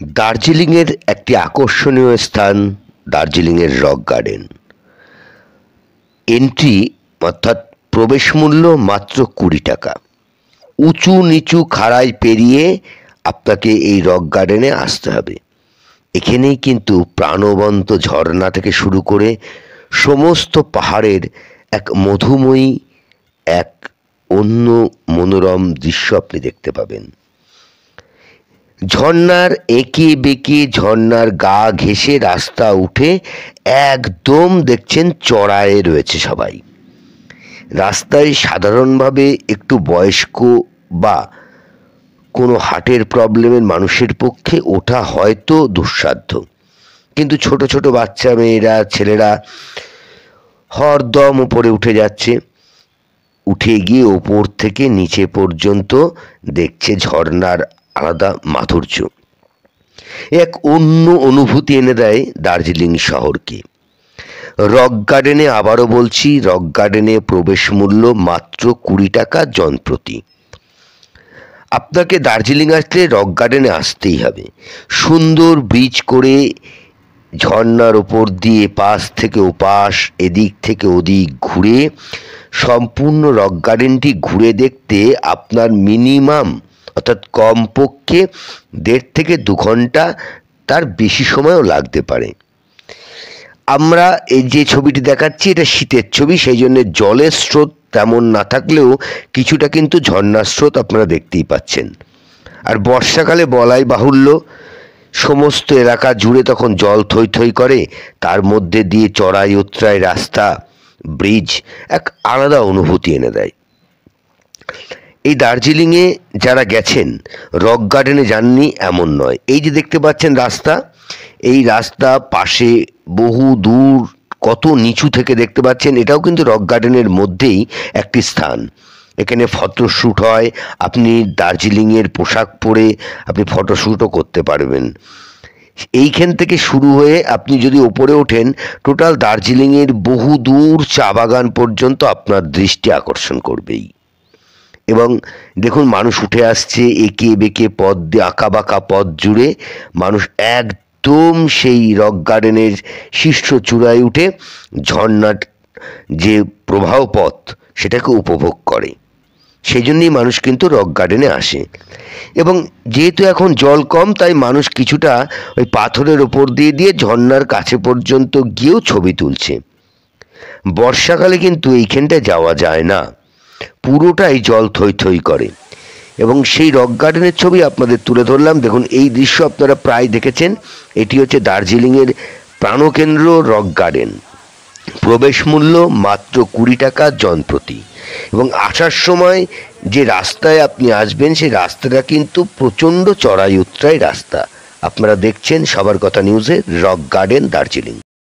দার্জিলিংয়ের একটি আকর্ষণীয় স্থান দার্জিলিংয়ের রক গার্ডেন। এন্ট্রি অর্থাৎ প্রবেশ মূল্য মাত্র 20 টাকা। উঁচু নিচু খাড়াই পেরিয়ে আপনাকে এই রক গার্ডেনে আসতে হবে। এখানেই কিন্তু প্রাণবন্ত ঝর্ণা থেকে শুরু করে সমস্ত পাহাড়ের এক মধুময়ী এক অন্য মনোরম দৃশ্য আপনি দেখতে পাবেন। ঝর্ণার এঁকে বেঁকে ঝর্ণার গা ঘেঁষে রাস্তা উঠে একদম দেখছেন চড়ায়ে রয়েছে সবাই। রাস্তায় সাধারণভাবে একটু বয়স্ক বা কোনো হার্টের প্রবলেমের মানুষের পক্ষে ওঠা হয়তো দুঃসাধ্য, কিন্তু ছোট ছোট বাচ্চা মেয়েরা ছেলেরা হরদম উপরে উঠে যাচ্ছে। উঠে গিয়ে ওপর থেকে নিচে পর্যন্ত দেখছে ঝর্ণার আলাদা মাধুর্য। এক অন্য অনুভূতি এনে দেয় দার্জিলিং শহরকে। রক গার্ডেনে আবারও বলছি, রক গার্ডেনে প্রবেশ মূল্য মাত্র 20 টাকা জনপ্রতি। আপনাকে দার্জিলিং আসলে রক গার্ডেনে আসতেই হবে। সুন্দর ব্রিজ করে ঝর্ণার ওপর দিয়ে পাশ থেকে ওপাশ এদিক থেকে ওদিক ঘুরে সম্পূর্ণ রক গার্ডেনটি ঘুরে দেখতে আপনার মিনিমাম অর্থাৎ কমপক্ষে 1.5 থেকে 2 ঘন্টা, তার বেশি সময়ও লাগতে পারে। আমরা এই যে ছবিটি দেখাচ্ছি এটা শীতের ছবি, সেই জন্য জলের স্রোত তেমন না থাকলেও কিছুটা কিন্তু ঝর্ণার স্রোত আপনারা দেখতেই পাচ্ছেন। আর বর্ষাকালে বলাই বাহুল্য, সমস্ত এলাকা জুড়ে তখন জল থই থই করে, তার মধ্যে দিয়ে চড়াই উতরাই রাস্তা, ব্রিজ এক আলাদা অনুভূতি এনে দেয়। এই দার্জিলিংয়ে যারা গেছেন রক গার্ডেনে যাননি এমন নয়। এই যে দেখতে পাচ্ছেন রাস্তা, এই রাস্তা পাশে বহু দূর কত নিচু থেকে দেখতে পাচ্ছেন, এটাও কিন্তু রক গার্ডেনের মধ্যেই একটি স্থান। এখানে ফটোশ্যুট হয়, আপনি দার্জিলিংয়ের পোশাক পরে আপনি ফটোশ্যুটও করতে পারবেন। এইখান থেকে শুরু হয়ে আপনি যদি ওপরে ওঠেন, টোটাল দার্জিলিংয়ের বহু দূর চা বাগান পর্যন্ত আপনার দৃষ্টি আকর্ষণ করবেই। এবং দেখুন মানুষ উঠে আসছে এঁকে বেঁকে পথ দিয়ে, আঁকা বাঁকা পথ জুড়ে মানুষ একদম সেই রক গার্ডেনের শীর্ষ চূড়ায় উঠে ঝর্ণার যে প্রবাহ পথ সেটাকে উপভোগ করে। সেই জন্যই মানুষ কিন্তু রক গার্ডেনে আসে। এবং যেহেতু এখন জল কম, তাই মানুষ কিছুটা ওই পাথরের ওপর দিয়ে দিয়ে ঝর্ণার কাছে পর্যন্ত গিয়েও ছবি তুলছে। বর্ষাকালে কিন্তু এইখানটায় যাওয়া যায় না, পুরোটাই জল থই থই করে। এবং সেই রক গার্ডেনের ছবি আপনাদের তুলে ধরলাম। দেখুন এই দৃশ্য আপনারা প্রায় দেখেছেন। এটি হচ্ছে দার্জিলিংয়ের প্রাণকেন্দ্র রক গার্ডেন। প্রবেশ মূল্য মাত্র 20 টাকা জনপ্রতি। এবং আসার সময় যে রাস্তায় আপনি আসবেন সেই রাস্তাটা কিন্তু প্রচণ্ড চড়াই উতরাই রাস্তা। আপনারা দেখছেন সবার কথা নিউজে রক গার্ডেন দার্জিলিং।